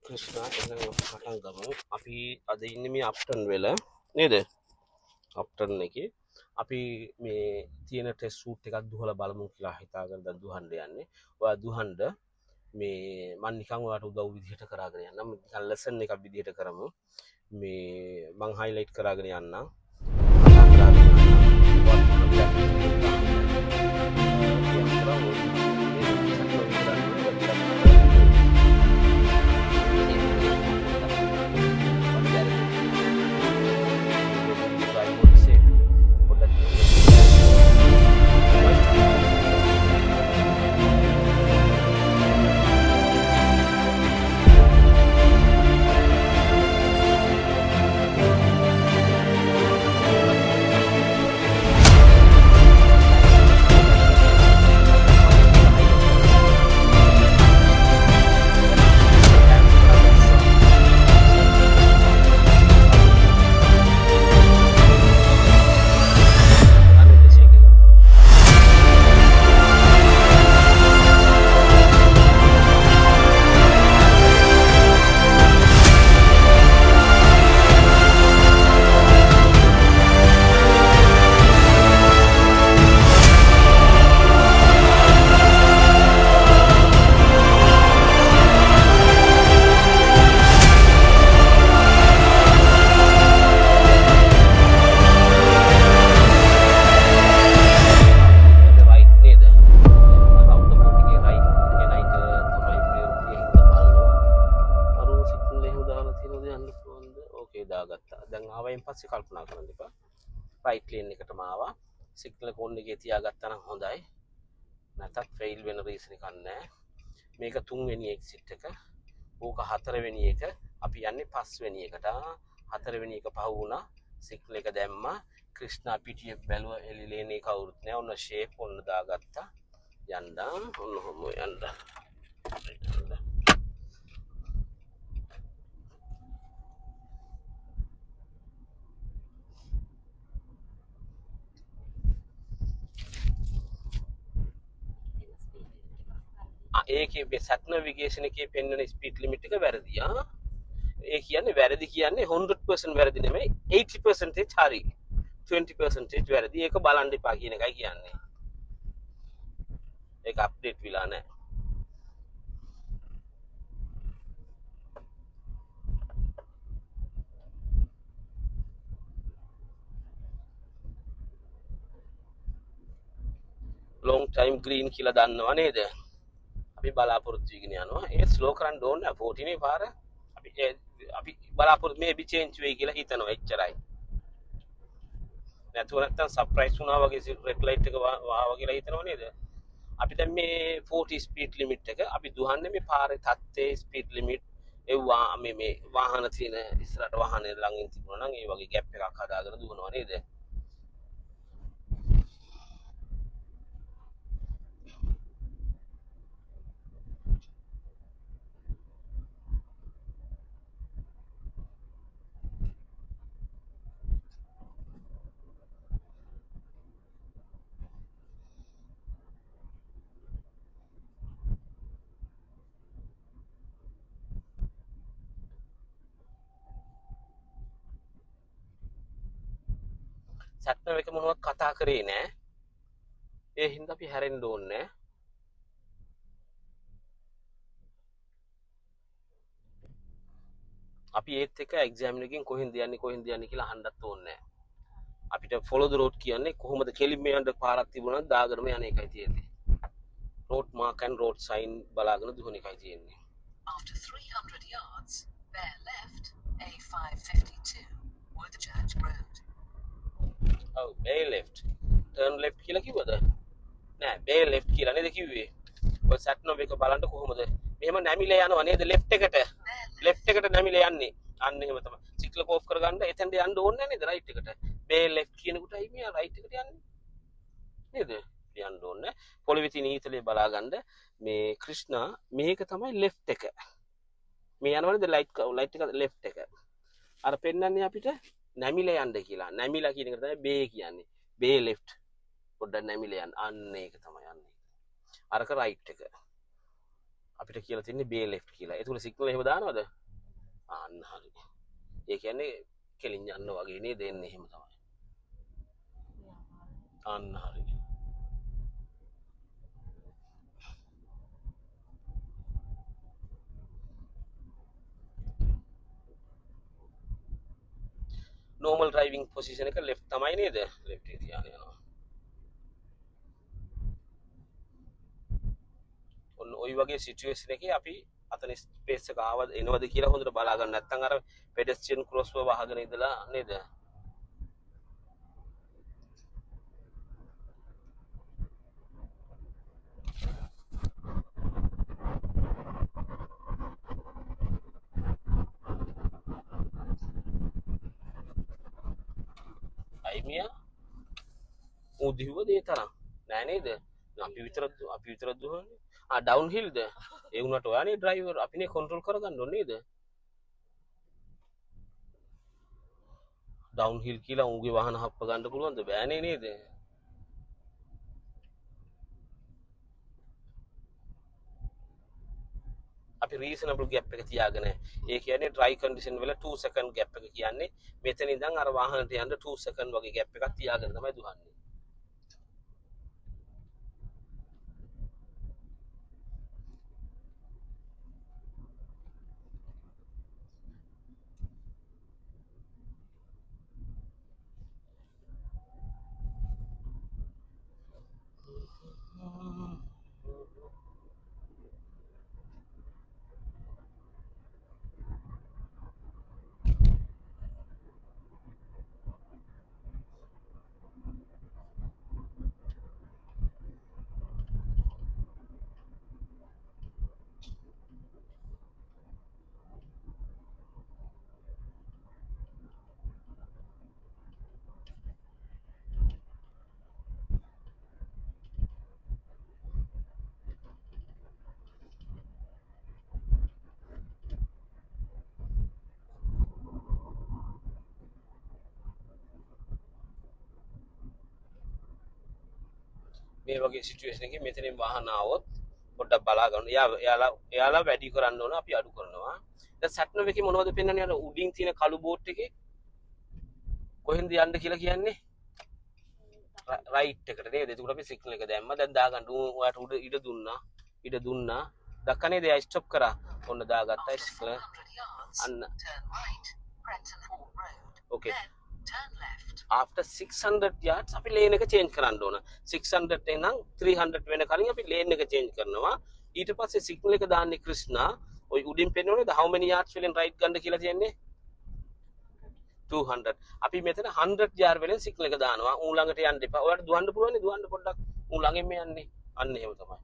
ක්‍රිෂ්නා එන්න පටන් ගමු. අපි අද ඉන්නේ මේ අප්ටන් වෙල නේද? අප්ටන් එකේ අපි මේ තියෙන ටෙස්ට් ෂූට් එකක් දුහලා බලමු කියලා හිතාගෙන දැන් දුහන්න යන්නේ. ඔයා දුහන්න මේ මම නිකන් ඔයාලට උදව් විදිහට කරාගෙන යන්නම්. නිකන් ලෙසන් එකක් විදිහට කරමු. මේ මං හයිලයිට් කරාගෙන යන්නම්. පස්සේ කල්පනා කරන්න එපා. රයිට් ලේන් එකටම ආවා. සිග්නල් කොන් එකේ තියාගත්තා නම් හොඳයි. නැත්නම් ෆේල් වෙන රීසන් එකක් නැහැ. මේක 3 වෙනි එක්සිට් එක. ඕක 4 වෙනි එක. අපි යන්නේ 5 වෙනි එකට. 4 වෙනි එක පහ වුණා. සිග්නල් එක දැම්මා. ක්‍රිෂ්නා පිටිය බැලුවා එලි ලේන් එක කවුරුත් නැහැ. ඔන්න ෂේප් ඔන්න දාගත්තා. යන්නම්. ඔන්න හොම යන්න. ඒකේ සැට් නැවිගේෂන් එකේ පෙන්වන ස්පීඩ් ලිමිට් එක වැරදි. ඒ කියන්නේ වැරදි කියන්නේ 100% වැරදි නෙමෙයි 80% හරි. 20% වැරදි. ඒක බලන්න එපා කියන එකයි කියන්නේ. ඒක අප්ඩේට් වෙලා නැහැ. long time green කියලා දන්නව නේද? අපි බලාපොරොත්තු වෙගෙන යනවා. ඒ ස්ලෝ කරන්න ඕනේ 14 නේ පාර. අපි බලාපොරොත්තු මේබි චේන්ජ් වෙයි කියලා හිතනවා එච්චරයි. නැතුව නැත්තම් සර්ප්‍රයිස් වුණා වගේ රෙඩ් ලයිට් එක වාවා කියලා හිතනව නේද? අපි දැන් මේ 40 ස්පීඩ් ලිමිට් එක අපි දුහන්නේ මේ පාරේ තත්තේ ස්පීඩ් ලිමිට් එව්වා මේ වාහන තියෙන ඉස්සරහට වාහනේ ළඟින් තිබුණා නම් ඒ වගේ ગેප් එකක් හදාගෙන දුවනවා නේද? සැට්නව එක මොනවත් කතා කරේ නෑ. ඒ හින්දා අපි හැරෙන්න ඕනේ. අපි ඒත් එක එක්සෑම් එකකින් කොහෙන්ද යන්නේ කියලා අහන්නත් ඕනේ නෑ. අපිට follow the road කියන්නේ කොහොමද කෙලින්ම යන්න පාරක් තිබුණා නම් දාගෙනම යන එකයි තියෙන්නේ. road mark and road sign බලාගෙන දුවන එකයි තියෙන්නේ. After 300 yards, bear left, A552, Woodchurch Road. ඔව් bear left. turn left කියලා කිව්වද? නෑ bear left කියලා නේද කිව්වේ. ඔය සැට්නොව් එක බලන්න කොහොමද? මෙහෙම නැමිලා යනවා නේද left එකට? left එකට නැමිලා යන්නේ. අන්න එහෙම තමයි. සිග්නල් ඕෆ් කරගන්න එතෙන්ට යන්න ඕනේ නේද right එකට? bear left කියනකොටයි මෙයා right එකට යන්නේ. නේද? යන්න ඕනේ. පොළවේ තියෙන ඊතලේ බලාගන්න මේ ක්‍රිෂ්නා මේක තමයි left එක. මේ යනවනේ light එක left එක. අර පෙන්නන්නේ අපිට නැමිලා යන්න කියලා. නැමිලා කියන එක තමයි බේ කියන්නේ. බේ left. පොඩ්ඩක් නැමිලා යන්න. අන්න ඒක තමයි යන්නේ. අරක right එක. අපිට අපිට කියලා තින්නේ බේ ලෙෆ්ට් කියලා. ඒතුල සිග්නල් එහෙම දානවද? අන්න හරි. ඒ කියන්නේ කෙලින් යන්න වගේ නේද එන්නේ එහෙම තමයි. අන්න හරි. normal driving position එක left තමයි නේද? left එක තියාගෙන යනවා. ඔන්න ওই වගේ සිටුේෂන් එකේ අපි අතන ස්පේස් එක ආවද එනවද කියලා හොඳට බලා ගන්න. නැත්නම් අර pedestrian crossbar වහගෙන ඉඳලා නේද? අයිමියා උදිහුව දේ තරම් නෑ නේද? අපි විතරක් දුවන්නේ. ඩවුන් හිල්ද? ඒ වුණාට ඔයානේ ඩ්‍රයිවර් අපිනේ කන්ට්‍රෝල් කරගන්න ඕනේ නේද? ඩවුන් හිල් කියලා උන්ගේ වාහන හප්ප ගන්න පුළුවන්ද? බෑනේ නේද? අපි රීසනබල් ගැප් එක තියාගෙන ඒ කියන්නේ ඩ්‍රයි කන්ඩිෂන් වල 2 සෙකන්ඩ් ගැප් එක කියන්නේ මෙතන ඉඳන් අර වාහනට යන්න 2 සෙකන්ඩ් වගේ ගැප් එකක් තියාගෙන තමයි දුවන්නේ. මේ වගේ සිටුේෂන් එකේ මෙතනින් වාහන ආවොත් පොඩ්ඩක් බලා ගන්න. එයාලා වැඩි කරන්න ඕන අපි අඩු කරනවා. දැන් සැට්නොව් එකේ මොනවද පෙන්වන්නේ? අර උඩින් තියෙන කළු බෝට් එකේ කොහෙන්ද යන්න කියලා කියන්නේ? රයිට් එකට නේද? එතකොට අපි සිග්නල් එක දැම්මා. දැන් දාගන්න ඔයාට උඩ ඉඩ දුන්නා. දක්කනේ දෙය ස්ටොප් කරා. ඔන්න දාගත්තා සිග්නල්. අන්න. ඕකේ. after 600 yards අපි lane එක change කරන්න ඕන. 600 එනම් 300 වෙන කලින් අපි lane එක change කරනවා. ඊට පස්සේ signal එක දාන්නේ ක්‍රිෂ්ණා. ඔය උඩින් පෙන්නනේද how many yards වලින් right ගන්න කියලා තියන්නේ? 200. අපි මෙතන 100 yard වලින් signal එක දානවා. ඌ ළඟට යන්න එපා. ඔයාලට දුවන්න පුළුවන් නේ? දුවන්න පොඩ්ඩක්. ඌ ළඟින්ම යන්නේ. අන්න එහෙම තමයි.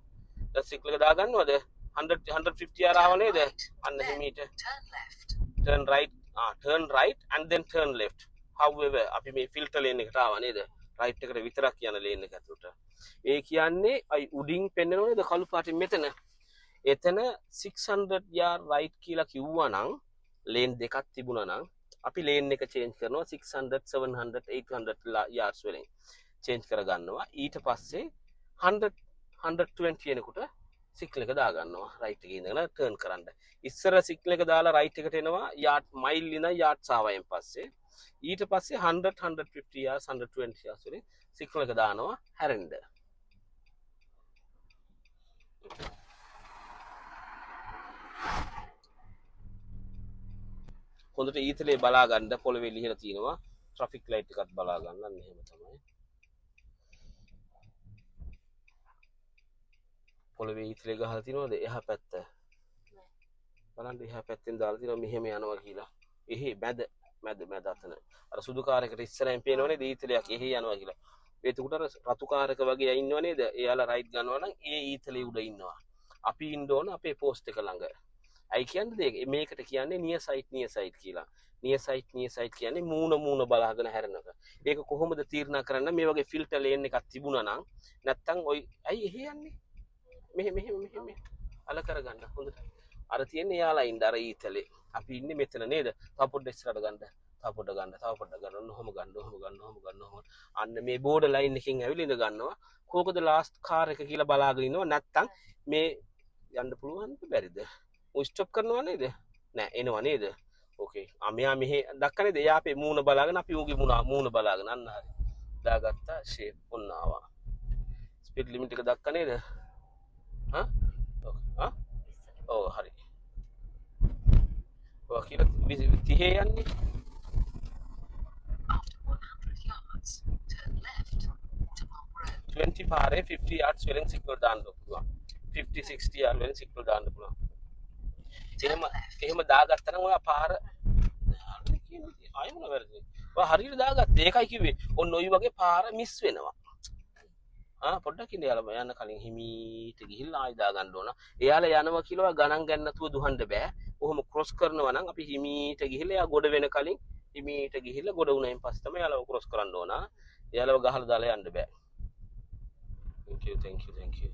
දැන් signal එක දාගන්නවද? 150 yard ආව නේද? අන්න හිමීට. turn right and then turn left. however අපි මේ ෆිල්ටර් ලේන් එකට ආවා නේද? රයිට් එකට විතරක් යන ලේන් එක ඇතුළට. ඒ කියන්නේ අයි උඩින් පෙන්නනෝ නේද කළු පාටින් මෙතන. එතන 600 yard right කියලා කිව්වා නම් ලේන් දෙකක් තිබුණා නම් අපි ලේන් එක චේන්ජ් කරනවා 600 700 800 yards වලින් චේන්ජ් කරගන්නවා. ඊට පස්සේ 100 120 වෙනකොට සිග්නල් එක දාගන්නවා රයිට් එකේ ඉඳලා ටර්න් කරන්න. ඉස්සර සිග්නල් එක දාලා රයිට් එකට එනවා යාඩ් මයිල් ඉඳන් යාඩ්ස් ආවයින් පස්සේ ඊට පස්සේ 100 150 yards 120 yards වලින් සිග්නල් එක දානවා හැරෙන්න. හොඳට ඊතලේ බලා ගන්න පොළවේ ලියලා තියෙනවා ට්‍රැෆික් ලයිට් එකත් බලා ගන්න. අන්න එහෙම තමයි. පොළවේ ඊතලේ ගහලා තියෙනවද එහා පැත්ත? බලන්න එහා පැත්තෙන් දාලා තියෙනවා මෙහෙම යනවා කියලා. එහේ මැද අතන. අර සුදු කාර් එකට ඉස්සරහින් පේනවනේ ඊතලයක් එහේ යනවා කියලා. එතකොට අර රතු කාර් එක වගේ ඉන්නව නේද? එයාලා රයිට් ගන්නවා නම් ඒ ඊතලේ උඩ ඉන්නවා. අපි ඉන්න ඕන අපේ පෝස්ට් එක ළඟ. අයි කියන්නේ මේකට කියන්නේ නියර් සයිට් කියලා. නියර් සයිට් කියන්නේ මූණ බලාගෙන හැරෙන එක. ඒක කොහොමද තීරණය කරන්න? මේ වගේ ෆිල්ටර් ලේන් එකක් තිබුණා නම් නැත්තම් ඔයි ඇයි එහේ යන්නේ? මෙහෙම අල කරගන්න හොඳට. අර තියෙන්නේ යාලා ඉන්න අර ඊතලේ. අපි ඉන්නේ මෙතන නේද? තව පොඩ්ඩක් ඉස්සරහට ගන්න. තව පොඩ්ඩක් ගන්න. ඔහොම ගන්න. අන්න මේ බෝඩර් ලයින් එකකින් ඇවිල්ලා ඉඳ ගන්නවා. කෝකද ලාස්ට් කාර් එක කියලා බලාගෙන ඉන්නවා. නැත්තම් මේ යන්න පුළුවන්ද බැරිද? ඌ ස්ටොප් කරනවා නේද? නෑ එනවා නේද? ඕකේ. මෙයා මෙහෙ දක්කනේද? එයා අපේ මූණ බලාගෙන අපි ඌගේ මූණ බලාගෙන අන්න හරි. දාගත්තා ෂේප් ඔන්න ආවා. ස්පීඩ් ලිමිට් එක දක්ක නේද? හා? හා? ඔව් හරි. ඔය කියලා 30 යන්නේ. After 100 yards, turn left, Waterpark Road. 20 පාරේ 50 yards වලින් සිග්නල් දාන්න පුළුවන්. 50 60 yards වලින් සිග්නල් දාන්න පුළුවන්. එහෙම දාගත්තා නම් ඔය පාර ආයෙ මොන වැරදිද? ඔය හරියට දාගත්තා. ඒකයි කිව්වේ. ඔන්න ඔය වගේ පාර මිස් වෙනවා. පොඩ්ඩක් ඉන්න යාලා යන්න කලින් හිමීට ගිහිල්ලා ආයෙ දාගන්න ඕන. එයාලා යනවා කියලා ගණන් ගන්න නැතුව දුහන්න බෑ. ඔහොම ක්‍රොස් කරනවා නම් අපි හිමීට ගිහිල්ලා එයා ගොඩ වෙන කලින් හිමීට ගිහිල්ලා ගොඩ වුණායින් පස්සේ තමයි යාලව ක්‍රොස් කරන්න ඕන. එයාලව ගහලා දාලා යන්න බෑ. Thank you.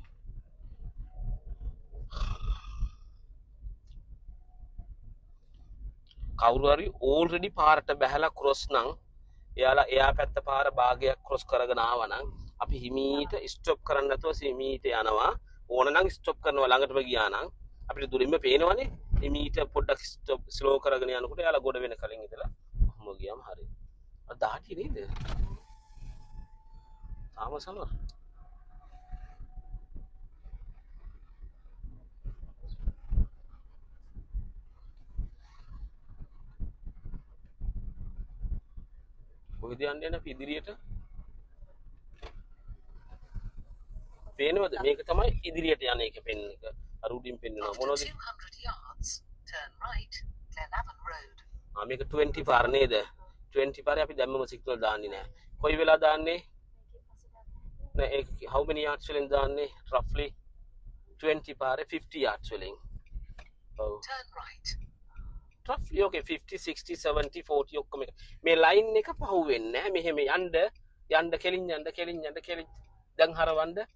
කවුරු හරි ඕල්රෙඩි පාරට බැහැලා ක්‍රොස් නම් එයා පැත්ත පාර භාගයක් ක්‍රොස් කරගෙන ආවා නම් අපි හිමීට ස්ටොප් කරන්න නැතුව හිමීට යනවා. ඕන නම් ස්ටොප් කරනවා ළඟටම ගියා නම් අපිට දුරින්ම පේනවනේ. හිමීට පොඩ්ඩක් ස්ටොප් ස්ලෝ කරගෙන යනකොට එයාලා ගොඩ වෙන කලින් ඉඳලා කොහොම ගියාම හරි. අර 18 නේද? තාම සමහර කොහෙද යන්නේ නැපි ඉදිරියට පේනවද මේක තමයි ඉදිරියට යන එක පෙන්න එක අර උඩින් පෙන්නනවා After මොනවද 200 yards, turn right, Glenavon Road. මේක 20 පාර නේද 20 පාරේ අපි දැම්මම සිග්නල් දාන්නේ නැහැ කොයි වෙලා දාන්නේ නෑ ඒක how many yards වලින් දාන්නේ roughly 20 පාරේ 50 yards වලින් ඔව් Turn right. roughly okay 50 60 70 40 ඔක්කොම එක මේ ලයින් එක පහු වෙන්නේ නැහැ මෙහෙම යන්න කෙලින් දැන් හරවන්න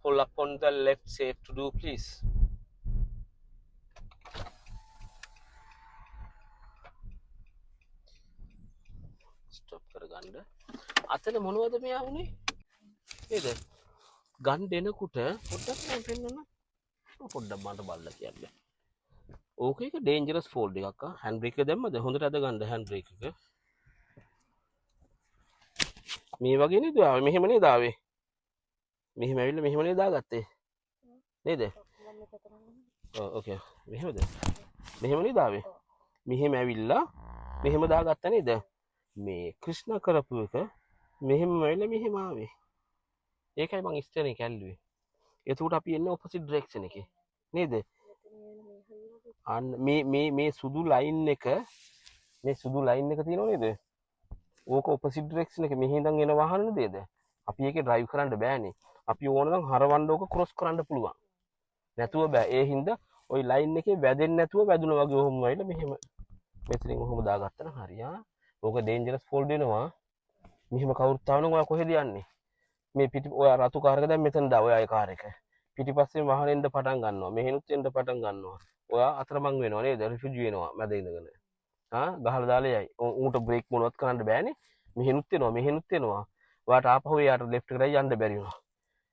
pull up on the left safe to do please stop කරගන්න අතන මොනවද මෙයා වුනේ නේද ගන් දෙනකොට පොඩ්ඩක් මම පෙන්නන්න පොඩ්ඩක් මට බලලා කියන්න ඕක එක ඩේන්ජරස් ෆෝල්ඩ් එකක් හෑන්ඩ් බ්‍රේක් එක දැම්මද හොඳට අද ගන්න හෑන්ඩ් බ්‍රේක් එක මේ වගේ නේද ආවේ මෙහෙම නේද ආවේ මෙහෙම ඇවිල්ලා මෙහෙම නේද දාගත්තේ නේද ඔව් ඕකේ මෙහෙමද මෙහෙම නේද ආවේ මෙහෙම ඇවිල්ලා මෙහෙම දාගත්තා නේද මේ ක්‍රිෂ්ණ කරපු එක මෙහෙම ඇවිල්ලා මෙහෙම ආවේ ඒකයි මං ඉස්ටර්නේ කැල්ලුවේ එතකොට අපි එන්නේ ඔපොසිට් ඩිරෙක්ෂන් එකේ නේද අන්න මේ සුදු ලයින් එක තියෙනව නේද ඕක ඔපොසිට් ඩිරෙක්ෂන් එක මෙහෙ ඉඳන් එන වාහන නේද අපි ඒකේ ඩ්‍රයිව් කරන්න බෑනේ අපි ඕන නම් හරවන්න ඕක ක්‍රොස් කරන්න පුළුවන් නැතුව බෑ ඒ හින්දා ওই ලයින් එකේ වැදෙන්නේ නැතුව වැදුනා වගේ ඔහොම වෙයිලා මෙහෙම මෙතනින් ඔහොම දාගත්තා නම් හරියා ඕක ඩේන්ජරස් ෆෝල්ඩ් වෙනවා මෙහෙම කවුරුත් ආවනම් ඔයා කොහෙද යන්නේ මේ පිටි ඔය රතු කාර් එක දැන් මෙතන දා ඔය කාර් එක පිටිපස්සේ වහනෙන්ද පටන් ගන්නවා මෙහෙනුත් එන්න පටන් ගන්නවා ඔයා අතරමං වෙනවා නේද රිෆියුජි වෙනවා මැද ඉඳගෙන ගහලා දාලා යයි ඌට බ්‍රේක් මොනවත් කරන්න බෑනේ මෙහෙනුත් එනවා ඔයාට ආපහු යාට ලෙෆ්ට් එකට යන්න බැරි වෙනවා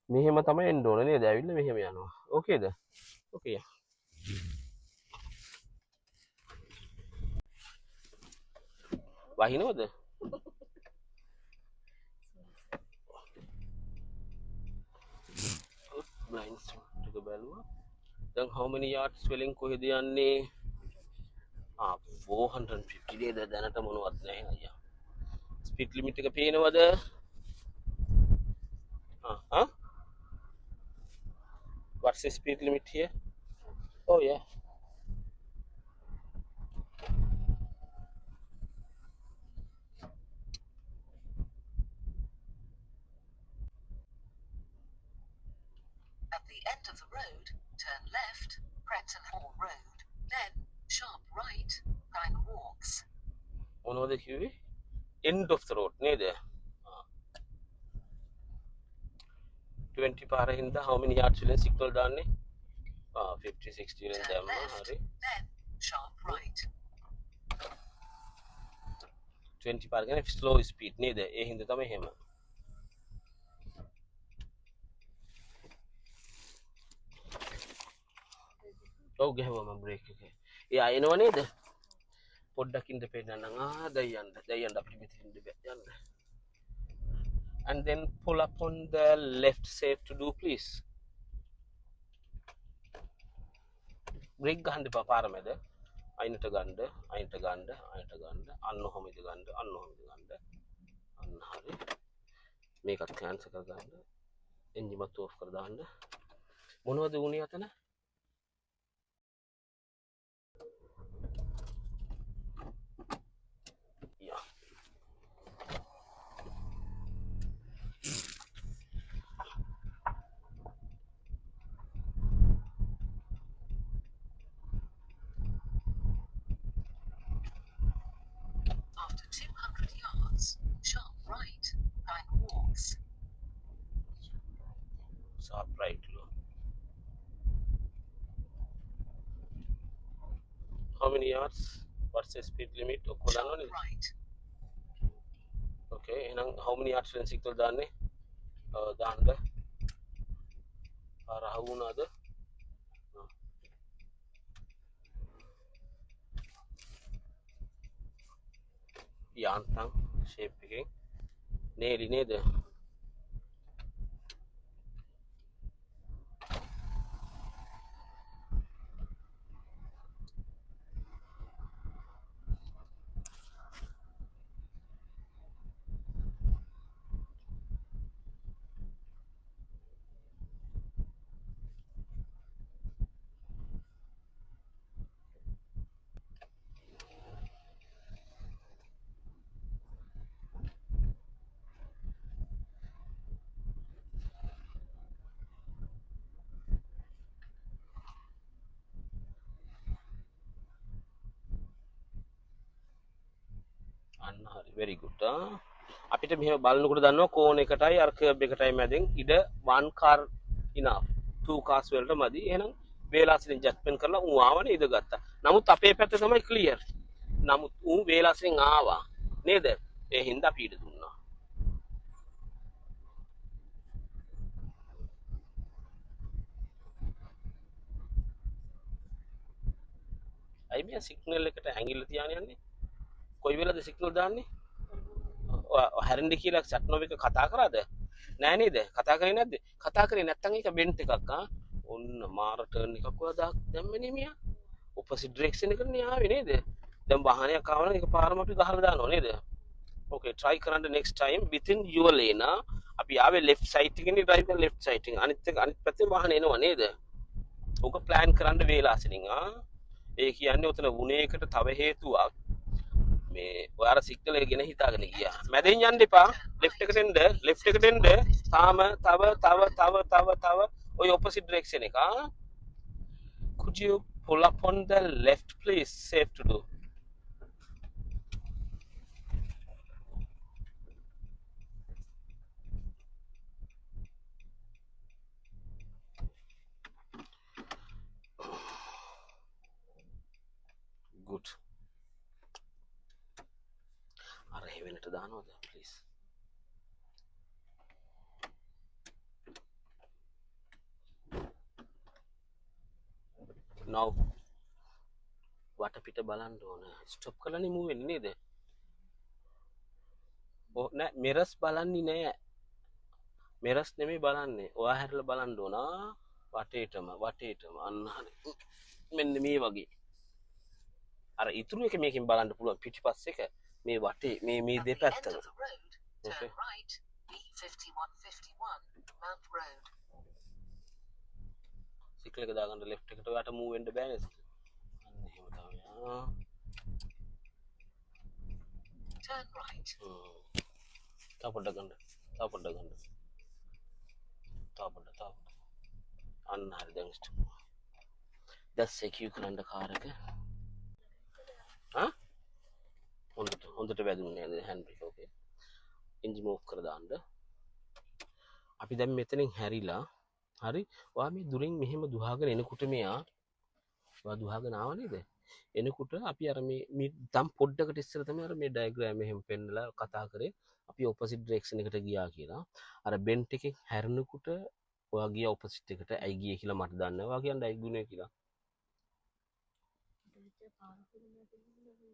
මෙහෙම තමයි එන්න ඕනේ නේද ඇවිල්ලා මෙහෙම යනවා ඕකේද ඕකේ වහිනවද බ්ලයින්ඩ් ටික බැලුවා දැන් how many yards වලින් කොහෙද යන්නේ 450 නේද දැනට මොනවත් නැහැ අයියා ස්පීඩ් ලිමිට් එක පේනවද what's the speed limit here oh yeah At the end of the road, turn left, Prenton Hall Road, then sharp right, Nine Walks. මොනවද කිව්වේ end of the road නේද 20 පාර හින්දා how many yards වලින් signal දාන්නේ 50 60 වලින් දැම්මා හරි Then sharp right. 20 පාර කියන්නේ slow speed නේද ඒ හින්දා තමයි එහෙම ඔව් ගැහුවම බ්‍රේක් එක. එයා එනව නේද? පොඩ්ඩක් ඉඳ පෙන්නන්න. දැන් යන්න අපිට මෙතනින් යන්න. And then pull up on the left safe to do please. Brake ගහන්න එපා පාර මැද. අයිනට ගන්න. අන්න ඔහොම ඉඳ ගන්න. අන්න හරි. මේකත් කැන්සල් කරගන්න. එන්ජිමත් ඕෆ් කර දාන්න. මොනවද වුනේ අතන? යා. After 200 yards, sharp right, Pine Walks. Sharp right. How many yards? What's the speed limit? Sharp right. Okay, and how many yards when signal දාන්නේ? දාන්න. පාර අහුණාද? යාන්තම් ෂේප් එකෙන් නේලි නේද? අන්න හරි very good. අපිට මෙහෙම බලනකොට දන්නවා කෝන් එකටයි අර කර්බ් එකටයි මැදින් ඉඩ 1 car enough 2 cars වලට මදි. එහෙනම් වේලාසින් ජැක්පන් කරලා ඌ ආවනේ ඉඳ ගත්තා. නමුත් අපේ පැත්ත තමයි ක්ලියර්. නමුත් ඌ වේලාසින් ආවා නේද? ඒ හින්දා අපි ඉඩ දුන්නා. අයි මේ සිග්නල් එකට ඇඟිල්ල තියාගෙන යන්නේ. කොයි වෙලාවද සිග්නල් දාන්නේ? හැරෙන්න කියලා සැට්නොව එක කතා කරාද? නෑ නේද? කතා කරේ නැද්ද? කතා කරේ නැත්තම් ඒක බෙන්ට් එකක් ඔන්න මාර ටර්න් එකක් ඔයා දැම්මනේ මියා. ඔපොසිට් ඩිරෙක්ෂන් එකට නේ ආවේ නේද? දැන් වාහනයක් ආවනම් ඒක පාරම අපි ගහලා දානවා නේද? Okay, try කරන්න next time within your lane. අපි ආවේ left side එකනේ drive කරලා left side එක. අනිත් පැත්තේ වාහන එනවා නේද? ඕක plan කරන්න වේලාසනින් ඒ කියන්නේ උතන වුණේකට තව හේතුවක් මේ ඔයාලා සිග්නල් එක ගෙන හිතාගෙන ගියා. මැදින් යන්න එපා. left එකට එන්න. තාම තව ඔය opposite direction එක. Could you pull up on the left please? Safe to do. Good. අර හෙවෙනට දානවද please? now වටපිට බලන්න ඕන. ස්ටොප් කරලානේ මූව් වෙන්නේ නේද? නෑ මිරර්ස් බලන්නේ නෑ. මිරර්ස් නෙමෙයි බලන්නේ. ඔයා හැරලා බලන්න ඕන. වටේටම අන්න හරි. මෙන්න මේ වගේ. අර ඉතුරු එක මේකෙන් බලන්න පුළුවන් පිටිපස්ස එක මේ වටේ මේ දෙපැත්තම. Turn right, B5151, Mount Road. Signal එක දාගන්න left එකට ඔයාට move වෙන්න බෑනේ. අන්න එහෙම තමයි. Turn right. තව පොඩ්ඩක් ගන්න. අන්න හරි දැන් ස්ටොප්. දැන් secure කරන්න කාර් එක. හොඳට වැදුන්නේ නේද hand brake? Okay. engine off කර දාන්න. අපි දැන් මෙතනින් හැරිලා හරි ඔයා මේ දුරින් මෙහෙම දුහාගෙන එනකොට ඔයා දුහාගෙන ආව නේද? එනකොට අපි අර මේ තම් පොඩ්ඩකට ඉස්සර තමයි අර මේ ඩයග්‍රෑම් එහෙම පෙන්නලා කතා කරේ. අපි ඔපොසිට් ඩිරෙක්ෂන් එකට ගියා කියලා. අර බෙන්ට් එකෙන් හැරෙනකොට ඔයා ගියා ඔපොසිට් එකට. ඇයි ගියේ කියලා මට දන්නේ නැහැ. ඔයා කියන්නේ ඇයි ගුණේ කියලා.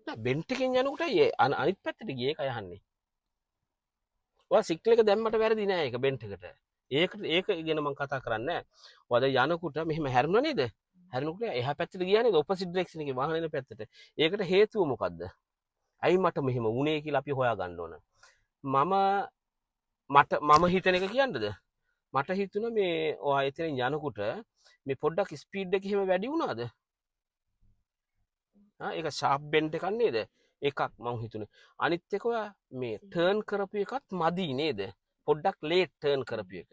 නෑ බෙන්ට් එකෙන් යනකොට අනිත් පැත්තට ගියේ කය යන්නේ. ඔයා සිග්නල් එක දැම්මට වැරදි නෑ ඒක බෙන්ට් එකට. ඒක ගැන මම කතා කරන්නේ නෑ. ඔයාද යනකොට මෙහෙම හැරුණා නේද? හැරුණකොට එහා පැත්තට ගියා නේද? ඔපොසිට් ඩිරෙක්ෂන් එකේ වාහන එන පැත්තට. ඒකට හේතුව මොකද්ද? ඇයි මට මෙහෙම වුණේ කියලා අපි හොයා ගන්න ඕන. මම හිතන එක කියන්නද? මට හිතුණා මේ ඔයා එතනින් යනකොට මේ පොඩ්ඩක් ස්පීඩ් එක එහෙම වැඩි වුණාද? ඒක ෂාප් බෙන්ඩ් එකක් නේද? එකක් මං හිතුනේ. අනිත් එක ඔයා මේ ටර්න් කරපු එකත් මදි නේද? පොඩ්ඩක් ලේට් ටර්න් කරපු එක.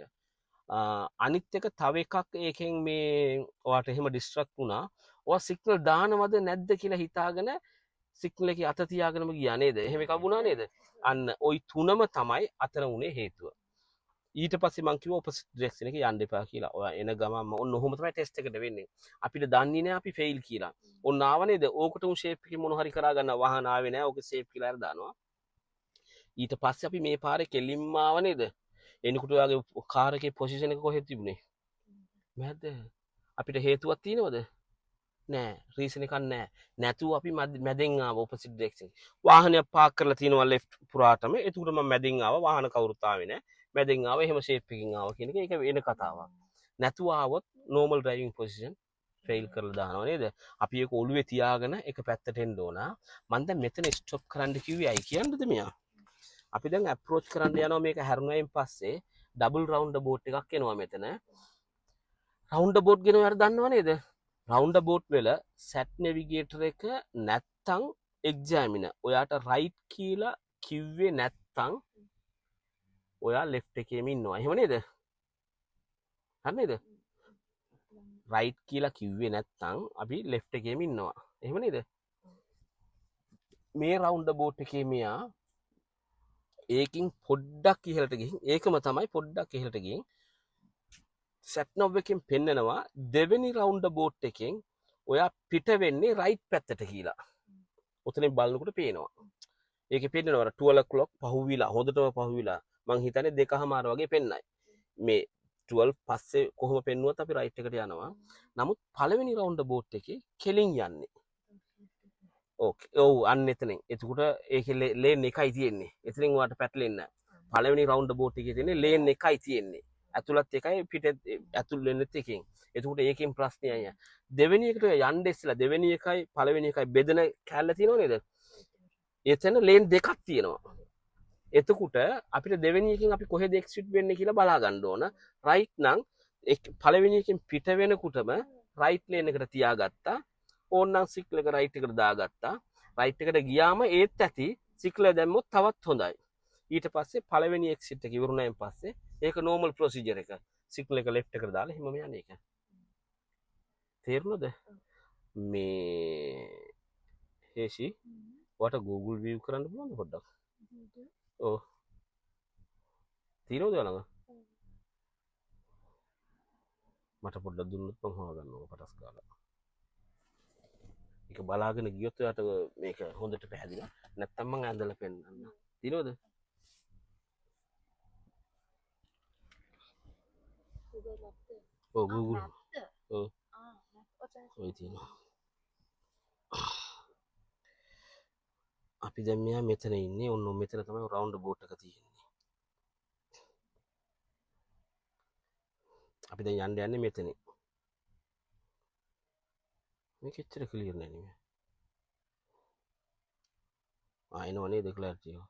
අනිත් එක තව එකක් ඒකෙන් මේ ඔයාට එහෙම ඩිස්ට්‍රැක්ට් වුණා. ඔයා සිග්නල් දානවද නැද්ද කියලා හිතාගෙන සිග්නල් එකේ අත තියාගෙනම ගියා නේද? එහෙම එකක් වුණා නේද? අන්න ওই තුනම තමයි අතන උනේ හේතුව. ඊට පස්සේ මං කිව්වා ඔපොසිට් ඩිරෙක්ෂන් එකේ යන්න එපා කියලා. ඔයා එන ගමන්ම ඔන්න ඔහොම තමයි ටෙස්ට් එකට වෙන්නේ. අපිට දන්නේ නැහැ අපි ෆේල් කියලා. ඔන්න ආව නේද? ඕකට උන් ෂේප් එකේ මොන හරි කරා ගන්න වාහන ආවේ නැහැ. ඕක ෂේප් කියලා අර දානවා. ඊට පස්සේ අපි මේ පාරේ කෙලින්ම ආව නේද? එනකොට ඔයාගේ කාර් එකේ පොසිෂන් එක කොහෙද තිබුණේ? මැද්ද. අපිට හේතුවක් තියෙනවද? නෑ. රීසන් එකක් නෑ. නැතුව අපි මැදෙන් ආව ඔපොසිට් ඩිරෙක්ෂන්. වාහනයක් පාක් කරලා තියෙනවා ලෙෆ්ට් පුරාටම. එතකොට මම මැදෙන් ආවා. වාහන කවුරුත් ආවේ නෑ. මැදෙන් ආව එහෙම ෂේප් එකකින් ආවා කියන එක ඒක වෙන කතාවක්. නැතුව ආවොත් normal driving position ෆෙයිල් කරලා දානවා නේද? අපි ඒක ඔළුවේ තියාගෙන එක පැත්තට එන්න ඕන. මම දැන් මෙතන ස්ටොප් කරන්න කිව්වේ අයි කියන්නද මෙයා? අපි දැන් අප්‍රෝච් කරන්න යනවා මේක හැරුණායින් පස්සේ ඩබල් රවුන්ඩ් බෝට් එකක් එනවා මෙතන. රවුන්ඩ් බෝට් ගැන ඔයාලා දන්නව නේද? රවුන්ඩ් බෝට් වල සැට් නැවිගේටර් එක නැත්තම් එක්සැමිනර් ඔයාට රයිට් කියලා කිව්වේ නැත්තම් ඔයා ලෙෆ්ට් එකේම ඉන්නවා. එහෙම නේද? හරි නේද? රයිට් කියලා කිව්වේ නැත්තම් අපි ලෙෆ්ට් එකේම ඉන්නවා. එහෙම නේද? මේ රවුන්ඩ් බෝට් එකේ මෙයා ඒකින් පොඩ්ඩක් ඉහළට ගිහින් ඒකම තමයි පොඩ්ඩක් ඉහළට ගිහින් සැට් නොබ් එකෙන් පෙන්නනවා දෙවෙනි රවුන්ඩ් බෝට් එකෙන් ඔයා පිට වෙන්නේ රයිට් පැත්තට කියලා. ඔතනින් බලනකොට පේනවා. ඒකේ පෙන්නනවා 12 o'clock පහුවිලා හොඳටම පහුවිලා මං හිතන්නේ 2:00මාර වගේ පෙන්නයි. මේ 12 පස්සේ කොහොම පෙන්නුවත් අපි රයිට් එකට යනවා. නමුත් පළවෙනි රවුන්ඩ් බෝට් එකේ කෙලින් යන්නේ. ඕකේ. ඔව් අන්න එතනින්. එතකොට ඒකේ ලේන් එකයි තියෙන්නේ. එතනින් ඔයාලට පැටලෙන්නේ නැහැ. පළවෙනි රවුන්ඩ් බෝට් එකේ තියෙන්නේ ලේන් එකයි තියෙන්නේ. ඇතුළත් එකයි පිට ඇතුල් වෙන්නෙත් එකකින්. එතකොට ඒකෙන් ප්‍රශ්නයක් නෑ. දෙවෙනි එකට යන්න ඉස්සලා දෙවෙනි එකයි පළවෙනි එකයි බෙදෙන කැල්ල තියෙනව නේද? එතන ලේන් දෙකක් තියෙනවා. එතකොට අපිට දෙවෙනි එකෙන් අපි කොහෙද එක්සිට් වෙන්නේ කියලා බලා ගන්න ඕන. රයිට් නම් පළවෙනි එකෙන් පිට වෙනකොටම රයිට් ලේන් එකට තියාගත්තා. ඕන්නම් සිග්නල් එක රයිට් එකට දාගත්තා. රයිට් එකට ගියාම ඒත් ඇති සිග්නල් දැම්මොත් තවත් හොඳයි. ඊට පස්සේ පළවෙනි එක්සිට් එක ඉවරුණායින් පස්සේ ඒක නෝමල් ප්‍රොසීජර් එක. සිග්නල් එක ලෙෆ්ට් එකට දාලා එහෙමම යන්නේ ඒක. තේරුණාද? මේ හේෂි ඔයාට Google view කරන්න පුළුවන්ද පොඩ්ඩක්? ඔව්. තියෙනවද ළඟ? මට පොඩ්ඩක් දුන්නොත් මම හොයාගන්නවා පටස් ගාලා. ඒක බලාගෙන ගියොත් ඔයාට මේක හොඳට පැහැදිලා. නැත්තම් මම ඇඳලා පෙන්නන්න. තියෙනවද? ඔව් Google. ඔව්. ඔය තියෙනවා. අපි දැන් මෙයා මෙතන ඉන්නේ. ඔන්න මෙතන තමයි රවුන්ඩ් බෝට් එක තියෙන්නේ. අපි දැන් යන්න යන්නේ මෙතනින්. මේක එච්චර ක්ලියර් නෑ නේ. එනවා නේද ක්ලැරිටි එක.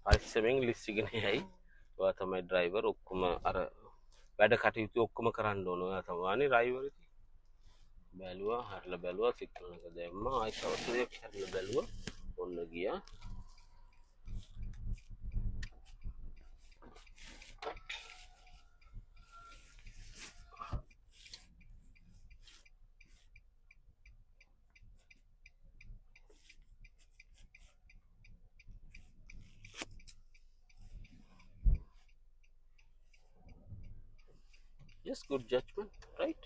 පරිස්සමෙන් ලිස්ට් එක නෙයි. ඔයා තමයි ඩ්‍රයිවර් ඔක්කොම අර වැඩ කටයුතු ඔක්කොම කරන්න ඕන. ඔයා තමයි ඩ්‍රයිවර් ඉතින්. බැලුවා හරිලා බැලුවා සිග්නල් එක දැම්මා. ආයි තවත් දෙයක් හරිලා බැලුවා. ඔන්න ගියා. just good judgment, right?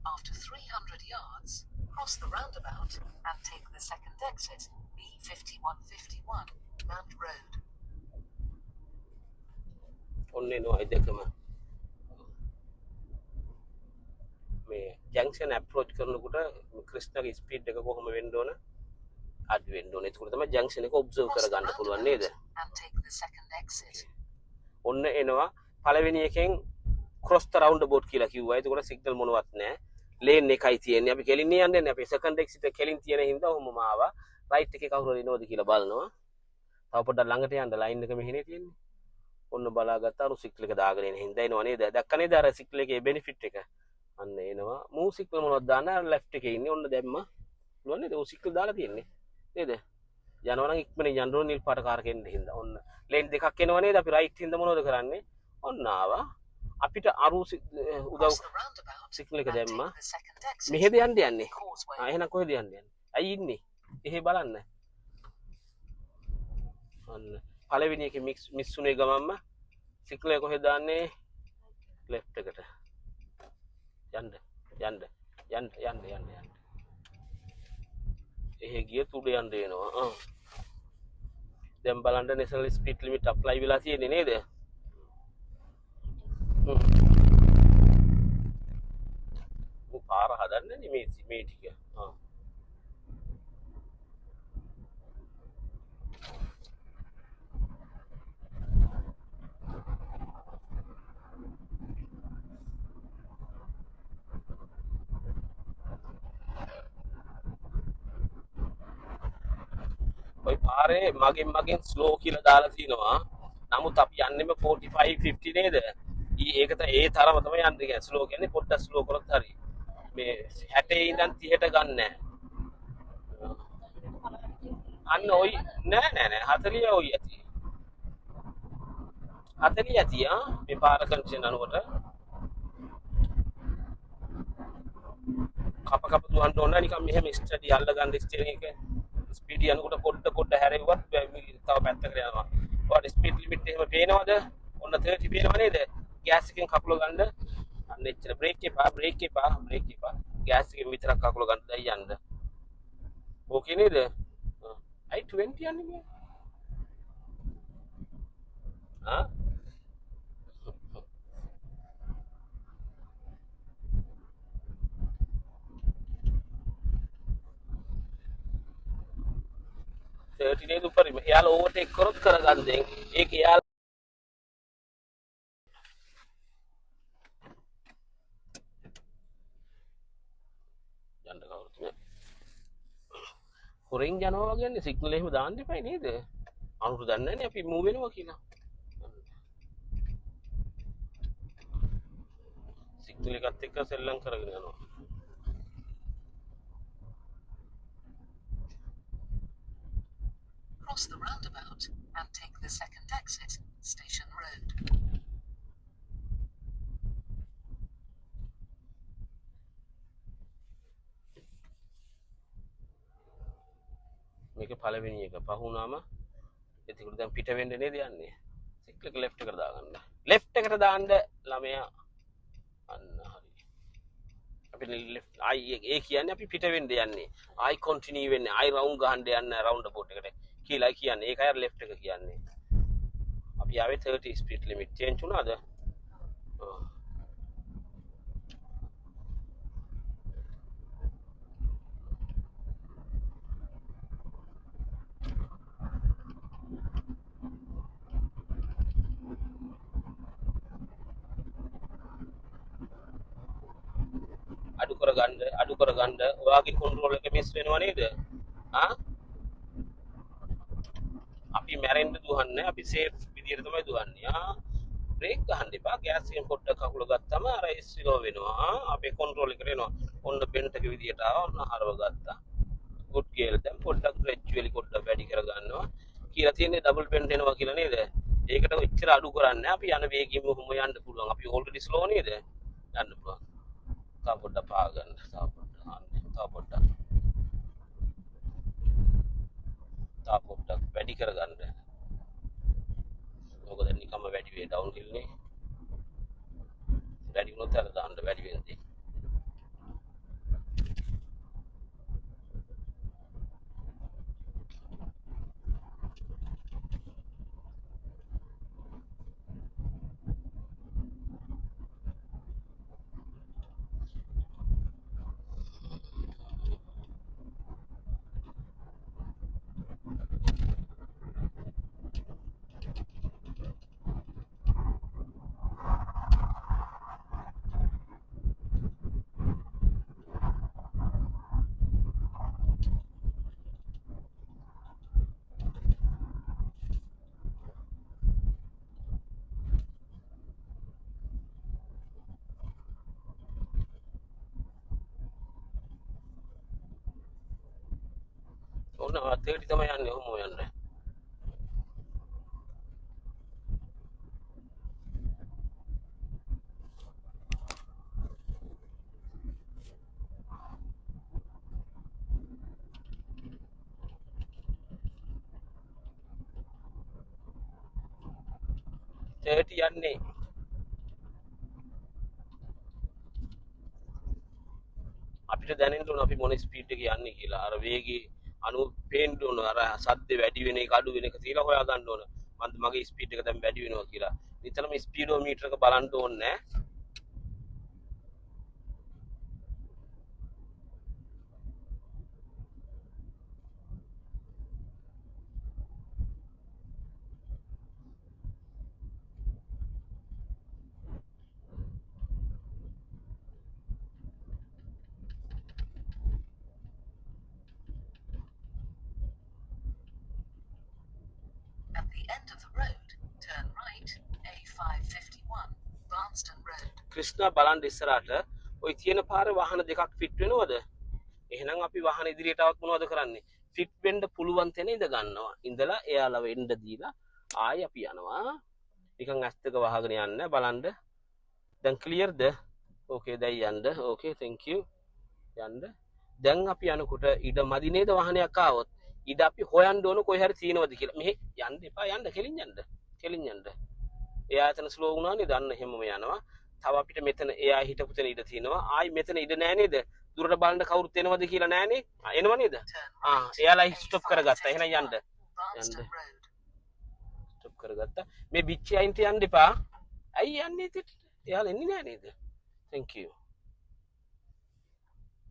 After 300 yards, cross the roundabout and take the second exit, B5151, Mount Road. ඔන්න එනවා ඒ දෙකම මේ ජංක්ෂන් අප්‍රෝච් කරනකොට ක්‍රිස්නගේ ස්පීඩ් එක කොහොම වෙන්න ඕන අඩු වෙන්න ඕන ඒකට තමයි ජංක්ෂන් එක ඔබ්සර්ව් Cross the කරගන්න පුළුවන් නේද roundabout and take the second exit. ඔන්න එනවා පළවෙනි එකෙන් cross the roundabout කියලා කිව්වා ඒකට සිග්නල් මොනවත් නැහැ ලේන් එකයි තියෙන්නේ අපි කෙලින්නේ යන්නේ නැහැ අපි සෙකන්ඩ් එක්සිට් එක කෙලින් තියෙන හින්දා ඔහොමම ආවා රයිට් එකේ කවුරු හරි ඉනවද කියලා බලනවා තව පොඩ්ඩක් ළඟට යන්න ලයින් එක මෙහෙනේ තියෙන්නේ ඔන්න බලාගත්තා අර සිග්නල් එක දාගෙන එන හින්දා එනවා නේද දැක්ක නේද අර සිග්නල් එකේ බෙනිෆිට් එක අන්න එනවා මූ සිග්නල් මොනවද දාන්න අර ලෙෆ්ට් එකේ ඉන්නේ ඔන්න දැම්මා පුළුවන් නේද ඔය සිග්නල් දාලා තියෙන්නේ නේද යනවා නම් ඉක්මනින් යන්න ඕන නිල් පාට කාර් එකෙන් හින්දා ඔන්න ලේන් දෙකක් එනවා නේද අපි රයිට් හින්දා මොනවද කරන්නේ ඔන්න ආවා අපිට අරු උදව් Cross the roundabout සිග්නල් එක and දැම්මා take the second exit, මෙහෙද යන්න යන්නේ Causeway. එහෙනම් කොහෙද යන්නේ ඇයි ඉන්නේ එහෙ බලන්න අන්න පළවෙනි එකේ මිස් උනේ ගමන්ම සිග්නල් එක කොහෙද දාන්නේ ලෙෆ්ට් එකට යන්න එහෙ ගිය තුඩ යන්න එනවා දැන් බලන්න national speed limit apply වෙලා තියෙන්නේ නේද පාර හදන්නේ මේ ටික ඔය පාරේ මගෙන් ස්ලෝ කියලා දාලා තිනවා නමුත් අපි යන්නෙම 45 50 නේද ඒකට ඒ තරම තමයි යන්නේ කියන්නේ ස්ලෝ කියන්නේ පොඩ්ඩක් ස්ලෝ කරොත් හරි මේ 60 ඉඳන් 30ට ගන්න අන්න ඔයි නෑ 40 ඔයි ඇති 40 ඇති මේ පාර කන්ඩිෂන් අනුවට කප දුවන්න ඕන නිකන් මෙහෙම ස්ටඩි අල්ල ගන්න ස්ටියරින් එක ස්පීඩ් යනකොට පොඩ්ඩ හැරෙව්වත් තව පැත්තකට යනවා ඔයාලට ස්පීඩ් ලිමිට් එහෙම පේනවද ඔන්න 30 පේනව නේද ගෑස් එකෙන් කකුල ගන්න අන්න එච්චර බ්‍රේක් එපා ගෑස් එකෙන් විතරක් කකුල ගන්න දැන් යන්න ඕකේ නේද අයි 20 යන්නේ ආ නේද උපරිම එයාලා ඕවර්ටේක් කරොත් කරගන්න දෙන් ඒක එයාලා යන්න කවුරුත් නෑ හොරෙන් යනවා කියන්නේ සිග්නල් එහෙම දාන්න එපයි නේද අනුරු දන්නේ නැනේ අපි මූව් වෙනවා කියලා සිග්නල් එකත් එක්ක සෙල්ලම් කරගෙන යනවා Cross the roundabout and take the second exit, Station Road. මේක පළවෙනි එක පහුනාම එතකොට දැන් පිට වෙන්න නේද යන්නේ සිග්නල් එක ලෙෆ්ට් එකට දාගන්න ලෙෆ්ට් එකට දාන්න ළමයා අන්න හරි අපි ලෙෆ්ට් ආයි ඒ කියන්නේ අපි පිට වෙන්න යන්නේ ආයි කන්ටිනියු වෙන්නේ ආයි රවුන්ඩ් ගහන්න යන්න රවුන්ඩ් බෝට් එකට කියලා කියන්නේ ඒකයි අර ලෙෆ්ට් එක කියන්නේ අපි ආවේ 30 ස්පීඩ් ලිමිට් චේන්ජ් වුණාද අඩු කරගන්න ඔයාගේ කන්ට්‍රෝල් එක මිස් වෙනව නේද අපි මැරෙන්න දුවන්නේ අපි සේෆ් විදියට තමයි දුවන්නේ බ්‍රේක් ගහන්න එපා ගෑස් එකෙන් පොඩ්ඩක් කකුල ගත්තම අර ස්ලෝ වෙනවා අපේ කන්ට්‍රෝල් එකට එනවා ඔන්න බෙන්ට් එක විදියට ආවා ඔන්න හරව ගත්තා ගුඩ් ගේල් දැන් පොඩ්ඩක් ග්‍රැජුවලි පොඩ්ඩක් වැඩි කර ගන්නවා කියලා තියෙන්නේ ඩබල් බෙන්ට් එනවා කියලා නේද ඒකට ඔච්චර අඩු කරන්නේ අපි යන වේගයෙන්ම කොහොම යන්න පුළුවන්. අපි ඕල්රෙඩි ස්ලෝ නේද? යන්න පුළුවන්. තව පොඩ්ඩක් පාගන්න. තව පොඩ්ඩක් වැඩි කරගන්න. මොකද නිකම්ම වැඩි වේ ඩවුන් හිල් නේ. වැඩි වුණොත් අර දාන්න වැඩි වෙන්නේ. ඕන 30 තමයි යන්නේ ඔහොම යන්න. යන්නේ අපිට දැනෙන්න ඕන අපි මොන ස්පීඩ් එකේ යන්නේ කියලා. අර වේගයේ අනු පේන්න ඕන. අර සද්ද වැඩි වෙන එක අඩු වෙන එක තියලා හොයා ගන්න ඕන. මගේ ස්පීඩ් එක දැන් වැඩි වෙනවා කියලා. නිතරම ස්පීඩෝමීටර් එක බලන්න ඕනේ නෑ. At the end of the road, turn right, A551, Barnston Road. Krishna බලන්න ඉස්සරහට ওই තියෙන පාරේ වාහන දෙකක් ෆිට වෙනවද? එහෙනම් අපි වාහන ඉදිරියට આવත් මොනවද කරන්නේ? ෆිට වෙන්න පුළුවන් තැන ඉඳ ගන්නවා. ඉඳලා එයාලව එන්න දීලා ආයි අපි යනවා. නිකන් ඇස් දෙක වහගෙන යන්න බලන්න. දැන් ක්ලියර්ද? ඕකේ දැන් යන්න. ඕකේ thank you. යන්න. දැන් අපි යනකොට ඉඩ මදි නේද වාහනයක් ආවොත්? ඉඩ අපි හොයන්න ඕන කොයි හරි තියෙනවද කියලා. මෙහෙ යන්න එපා යන්න කෙලින් යන්න. කෙලින් යන්න. එයා එතන ස්ලෝ වුණානේ දන්න හැමම යනවා. තව අපිට මෙතන එයා හිටපු තැන ඉඩ තියෙනවා. ආයි මෙතන ඉඩ නෑ නේද? දුරට බලන්න කවුරුත් එනවද කියලා නෑනේ. එනව නේද? එයාලා ස්ටොප් කරගත්තා. එහෙනම් යන්න. ස්ටොප් කරගත්තා. මේ බිච්චි අයින්ට යන්න එපා. ඇයි යන්නේ ඉතින්? එයාලා එන්නේ නෑ නේද? thank you.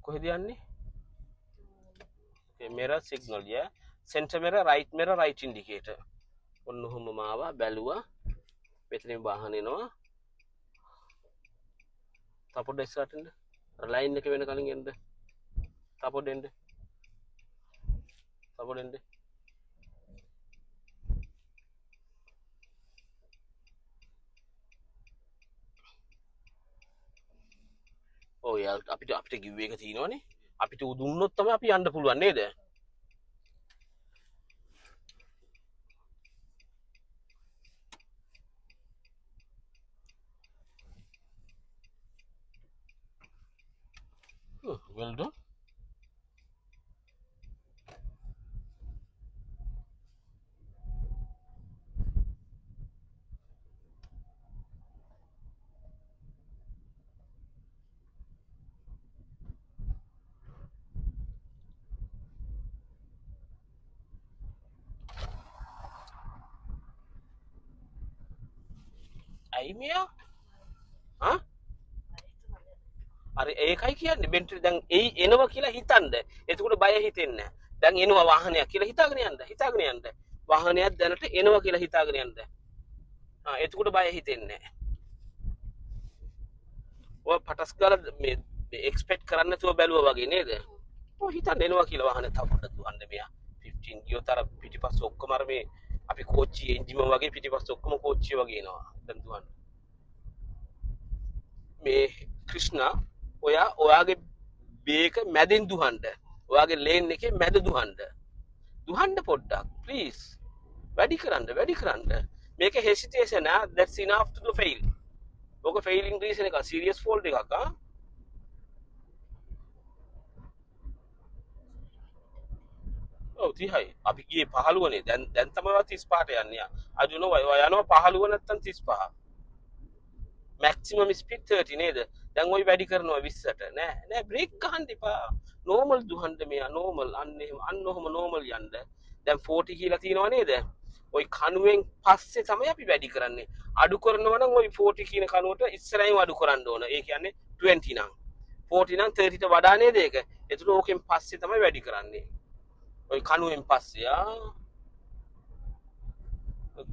කොහෙද යන්නේ? mirror signal yeah. Center mirror, right indicator. ඔන්න ඔහොම මාවා බැලුවා. මෙතනින් වාහන එනවා. තව පොඩ්ඩක් ඉස්සරහට එන්න. ලයින් එක වෙන කලින් එන්න. තව පොඩ්ඩක් එන්න. තව පොඩ්ඩක් එන්න. ඔය අපිට කිව්වේ එක තියෙනවනේ. අපිට දුන්නොත් තමයි අපි යන්න පුළුවන් නේද? well done. ඇයි මෙයා? අර ඒකයි කියන්නේ බෙන්ට්‍රි දැන් එනවා කියලා හිතන්න. එතකොට බය හිතෙන්නේ නැහැ. දැන් එනවා වාහනයක් කියලා හිතාගෙන යන්න. වාහනයක් දැනට එනවා කියලා හිතාගෙන යන්න. එතකොට බය හිතෙන්නේ නැහැ. ඔය පටස් ගාලා මේ එක්ස්පෙක්ට් කරන්න නැතුව බැලුවා වගේ නේද? ඔය හිතන්න එනවා කියලා වාහනේ තව පොඩ්ඩක් දුවන්න මෙයා. 15 ගියොත් අර පිටිපස්ස ඔක්කොම අර මේ අපි කෝච්චි එන්ජිම වගේ පිටිපස්ස ඔක්කොම කෝච්චිය වගේ එනවා. දැන් දුවන්න. මේ ක්‍රිෂ්ණා ඔයාගේ බේක මැදින් දුහන්න. ඔයාගේ ලේන් එකේ මැද දුහන්න. දුහන්න පොඩ්ඩක් ප්ලීස්. වැඩි කරන්න. මේක hesitation that's enough to fail. ඕක failing reason එක serious fault එකක් ඔව් 30යි අපි ගියේ 15 නේ දැන් තමයි 35ට යන්නේ I don't know why යනවා 15 නැත්තම් 35 maximum speed 30 නේද දැන් ඔය වැඩි කරනවා 20ට නෑ බ්‍රේක් ගහන්න එපා normal දුහන්න මෙයා normal අන්න ඔහම normal යන්න දැන් 40 කියලා තියෙනවා නේද ඔය කණුවෙන් පස්සේ තමයි අපි වැඩි කරන්නේ අඩු කරනවා නම් ඔය 40 කියන කණුවට ඉස්සරහින් අඩු කරන්න ඕන ඒ කියන්නේ 20 නම් 40 නම් 30ට වඩා නේද ඒක ඒතර ඕකෙන් පස්සේ තමයි වැඩි කරන්නේ ඔය කණුවෙන් පස්සේ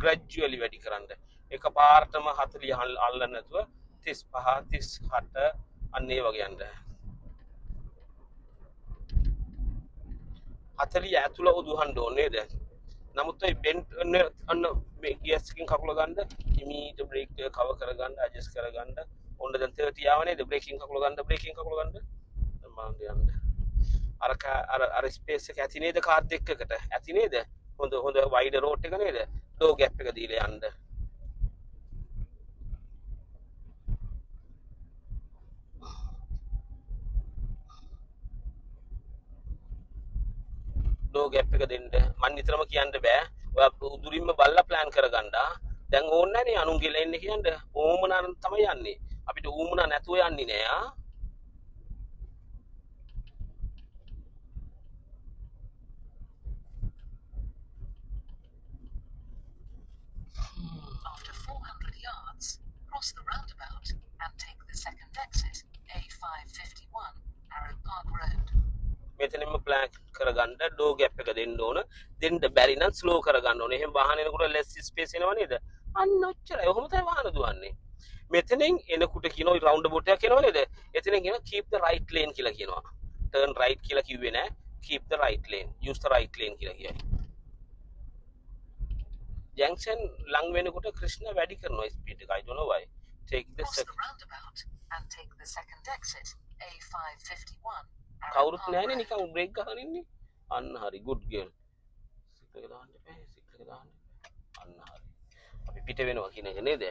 gradually වැඩි කරන්න එක පාරටම 40 අල්ලන්න නැතුව 35 38 අන්න ඒ වගේ යන්න 40 ඇතුළ උදුහන්න ඕනේ නේද නමුත් ඔය බෙන්ට් අන්න මේ ගියර්ස් එකකින් කකුල ගන්න හිමීට බ්‍රේක් එක කවර් කරගන්න ඇඩ්ජස්ට් කරගන්න ඔන්න දැන් 30 ආව නේද බ්‍රේකින් කකුල ගන්න මම යන්න අර ස්පේස් එක ඇති නේද කාර් දෙකකට ඇති නේද හොඳ වයිඩ් රෝඩ් එක නේද ඩෝ ගැප් එක දීලා යන්න ඩෝ ගැප් එක දෙන්න මම නිතරම කියන්න බෑ ඔයා උදුරින්ම බල්ලා ප්ලෑන් කරගන්න දැන් ඕන නැනේ අනුන්ගේ ලේන් එක යන්න ඕමනා තමයි යන්නේ අපිට ඌමනා නැතුව යන්නේ නෑ After 400 yards, cross the roundabout and take the second exit, A551, Arrow Park Road. මෙතනින්ම ප්ලෑන් කරගන්න ඩෝ ගැප් එක දෙන්න ඕන දෙන්න බැරි නම් ස්ලෝ කරගන්න ඕනේ එහෙනම් වාහන එනකොට less space එනවා නේද අන්න ඔච්චරයි ඔහොම තමයි වාහන දුවන්නේ මෙතනින් එනකොට කියන ඔය රවුන්ඩ් බෝට් එකක් එනවා නේද එතනින් කියනවා keep the right lane කියලා කියනවා turn right කියලා කිව්වේ නෑ keep the right lane use the right lane කියලා කියයි junction ලඟ වෙනකොට ක්‍රිෂ්ණ වැඩි කරනවා ස්පීඩ් එක I don't know why take the Cross the roundabout and take the second exit, A551. කවුරුත් නෑනේ නිකන් බ්‍රේක් ගහගෙන ඉන්නේ අන්න හරි good girl සික්ලක දාන්න එපා අන්න හරි අපි පිට වෙනවා කියන එක නේද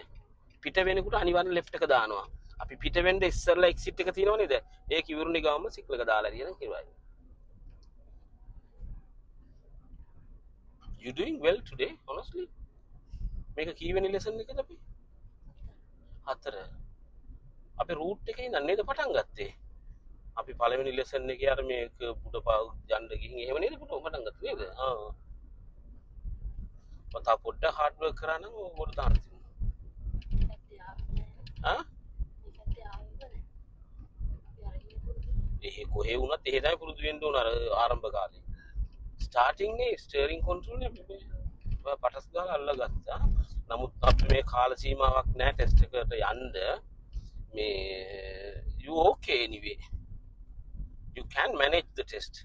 පිට වෙනකොට අනිවාර්යෙන් left එක දානවා අපි පිට වෙන්න ඉස්සරලා exit එක තියෙනව නේද ඒක ඉවරුනේ ගාම සික්ලක දාලා කියන කිව්වයි you doing well today honestly මේක කීවෙනි lesson එකද අපි 4 අපි route එකේ ඉඳන් නේද පටන් ගත්තේ අපි පළවෙනි ලෙසන් එකේ අර මේක බුඩපා යන්න ගිහින් එහෙම නේද පුතෝ පටන් ගත්තේ නේද මතා පොඩ්ඩක් හાર્ඩ් වර්ක් කරා නම් ඕකට දාන්න තියෙනවා ඒ කොහේ වුණත් එහෙ තමයි පුරුදු වෙන්න ඕන අර ආරම්භ කාලේ ස්ටාර්ටින් නේ ස්ටියරින් කන්ට්‍රෝල් නේ ඔය පටස් ගාලා අල්ලගත්තා නමුත් අපි මේ කාල සීමාවක් නැහැ ටෙස්ට් එකට යන්න මේ you okay anyway you can manage the test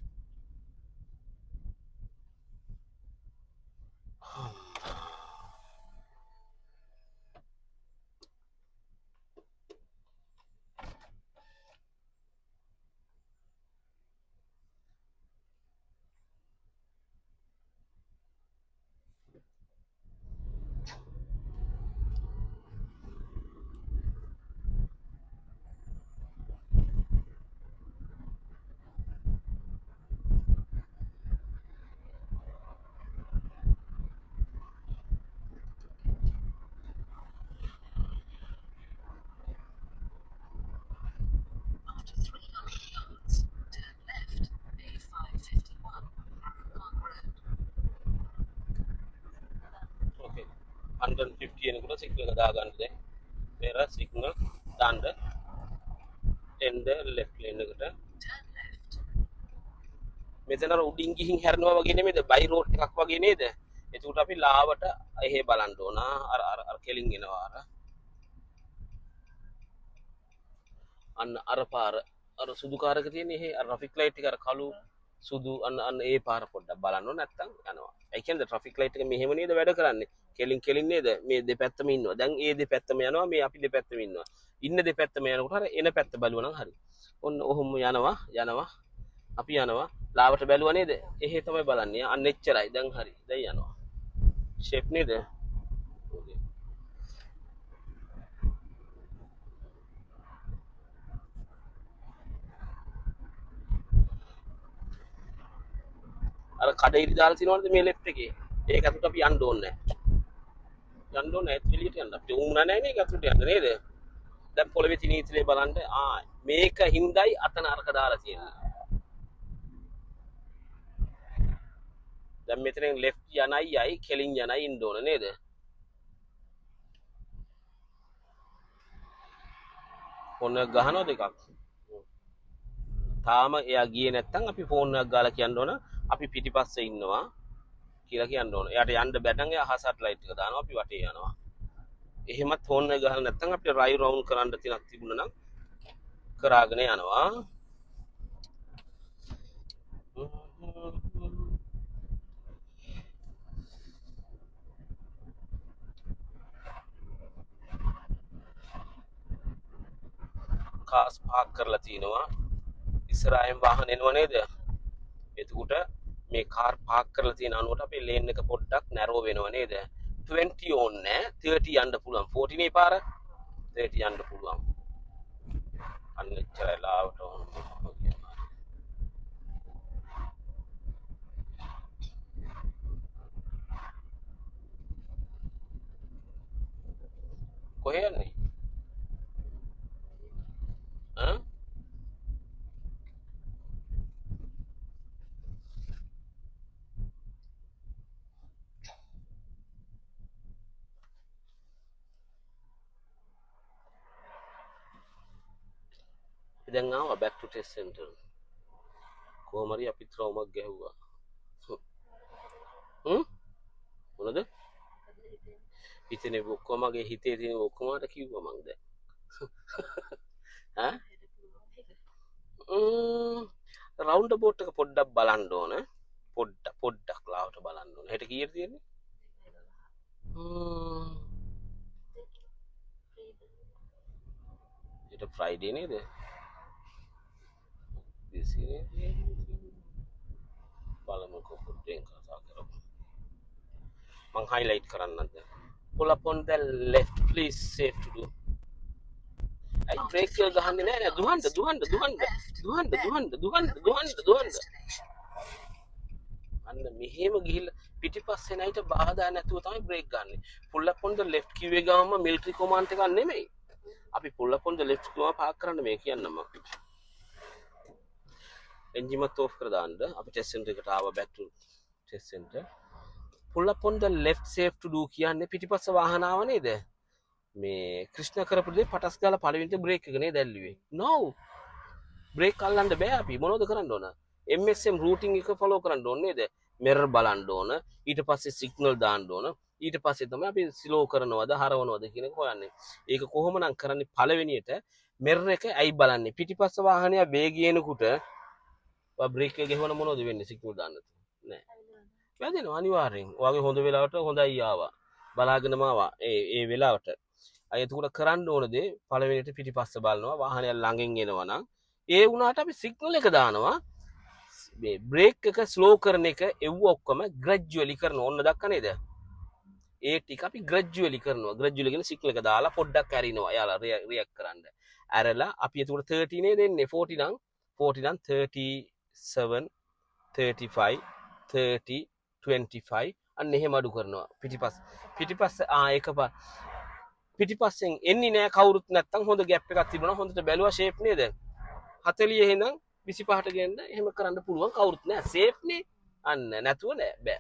After 300 yards, turn left, A551, Arrow Park Road. okay 150 එනකොට සිග්නල් එක දාගන්න දැන් පෙර සිග්නල් දාන්න එන්න left lane එකට Turn left. මෙතන අර උඩින් ගිහින් හැරෙනවා වගේ නෙමෙයිද බයි රෝඩ් එකක් වගේ නේද එතකොට අපි ලාවට එහෙ බලන්න ඕන අර කෙලින් එනවා අන්න අර පාර අර සුදු කාරක තියෙන එහෙ අර ට්‍රැෆික් ලයිට් එක අර කළු සුදු අන්න ඒ පාර පොඩ්ඩක් බලන්න ඕන නැත්තම් යනවා ඒ කියන්නේ ට්‍රැෆික් ලයිට් එක මෙහෙම නේද වැඩ කරන්නේ කෙලින් නේද මේ දෙපැත්තම ඉන්නවා දැන් ඒ දෙපැත්තම යනවා මේ අපි දෙපැත්තම ඉන්නවා ඉන්න දෙපැත්තම යනකොට අර එන පැත්ත බලුවා නම් හරි ඔන්න ඔහොම යනවා අපි යනවා ලාවට බැලුවා නේද එහෙ තමයි බලන්නේ අන්න එච්චරයි දැන් හරි දැන් යනවා ෂේප් නේද කඩේරි දාලා තියනවද මේ left එකේ? ඒක අතුට අපි යන්න ඕනේ නැහැ. යන්න ඕනේ නැත් එළියට යන්න. අපිට උමුණ නැහැ නේ ඒක අතුට යන්න නේද? දැන් පොළවේ තිනීතිලේ බලන්න මේක හින්දයි අතන අරක දාලා තියෙන්නේ. දැන් මෙතනෙන් left යනයි යයි කෙලින් යනයි ඉන්න ඕන නේද? ෆෝන් එක ගහනවද එකක්? තාම එයා ගියේ නැත්තම් අපි ෆෝන් එකක් ගාලා කියන්න ඕන අපි පිටිපස්සේ ඉන්නවා කියලා කියන්න ඕන. එයාට යන්න බැ නම් එයා සැටලයිට් එක දානවා අපි වටේ යනවා. එහෙමත් ෆෝන් එක ගහලා නැත්තම් අපිට රයි රවුන්ඩ් කරන්න තියෙනක් තිබුණා නම් කරාගෙන යනවා. කාස් පාක් කරලා තිනවා. ඉස්සරහින් වාහන එනව නේද? එතකොට මේ කාර් පාක් කරලා තියෙන අනුවට අපේ ලේන් එක පොඩ්ඩක් නැරෝ වෙනව නේද? 20 ඕනේ 30 යන්න පුළුවන්. 40 නේ පාර 30 යන්න පුළුවන්. අන්න එච්චරයි ලාවට ඕන. කොහේ යන්නේ? දැන් ආවා back to test center. කොහොම හරි අපි ට්‍රෝමක් ගැහුවා. මොනද? හිතේ ඔක්කොමගේ හිතේ තියෙන ඔක්කොමට කිව්වා මං දැන්. රවුන්ඩ් බෝට් එක පොඩ්ඩක් බලන්න ඕන. පොඩ්ඩක් ලාවට බලන්න ඕන. හෙට කීයද තියෙන්නේ? හෙට ෆ්‍රයිඩේ නේද? බලමුකෝ පොඩ්ඩෙන් කතා කරමු. මං highlight කරන්නද? pull up on the left please safe to do. I brake එක ගහන්නේ නැහැ දුවන්න. අන්න මෙහෙම ගිහිල්ලා පිටිපස්සේ නැයිට බාධා නැතුව තමයි බ්‍රේක් ගන්න. pull up on the left කිව්වේ ගාම military command එකක් නෙමෙයි. අපි pull up on the left කිව්වා පාක් කරන්න මේ කියන්නම. engine මත් off කර දාන්න. අපි test center එකට ආවා back to test center. pull up on the left safe to do කියන්නේ පිටිපස්ස වාහන ආව නේද? මේ ක්‍රිෂ්ණ කරපු දේ පටස් ගාලා පළවෙනිට බ්‍රේක් එක නේ දැල්ලුවේ. no බ්‍රේක් අල්ලන්න බෑ අපි. මොනවද කරන්න ඕන? MSM routing එක follow කරන්න ඕන නේද? mirror බලන්න ඕන. ඊට පස්සේ signal දාන්න ඕන. ඊට පස්සේ තමයි අපි slow කරනවද හරවනවද කියන එක හොයන්නේ. ඒක කොහොමනම් කරන්නේ? පළවෙනියට mirror එක ඇයි බලන්නේ? පිටිපස්ස වාහනය වේගියෙනකොට බ්‍රේක් එක ගෙවන මොනවද වෙන්නේ? signal දාන්න නෑ. වැදෙනවා අනිවාර්යෙන්. ඔයාගේ හොඳ වෙලාවට හොඳයි ආවා. බලාගෙනම ආවා. ඒ වෙලාවට. අය එතකොට කරන්න ඕන දේ පළවෙනිට පිටිපස්ස බලනවා. වාහනය ළඟින් එනවා නම් ඒ වුණාට අපි සිග්නල් එක දානවා. මේ බ්‍රේක් එක ස්ලෝ කරන එක එව්ව ඔක්කොම ග්‍රැජුවලි කරනවා. ඔන්න දක්ක නේද? ඒ ටික අපි ග්‍රැජුවලි කරනවා. ග්‍රැජුවලි කියන සිග්නල් එක දාලා පොඩ්ඩක් ඇරිනවා. යාලා රියැක්ට් කරන්න. ඇරලා අපි එතකොට 30 නේ දෙන්නේ. 40 නම් 37 35 30 25 අන්න එහෙම අඩු කරනවා. පිටිපස්ස පිටිපස්සෙන් එන්නේ නෑ කවුරුත් නැත්තම් හොඳ ගැප් එකක් තිබුණා. හොඳට බැලුවා ෂේප් නේද? 40 එහෙනම් 25ට ගෙන්න එහෙම කරන්න පුළුවන්. කවුරුත් නෑ සේෆ් නේ. අන්න නැතුව නෑ බෑ.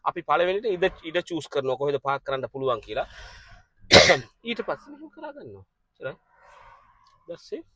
අපි පළවෙනිට ඉඩ චූස් කරනවා කොහෙද පාක් කරන්න පුළුවන් කියලා. ඊට පස්සේ මෙහෙම කරා ගන්නවා. හරි. that's it.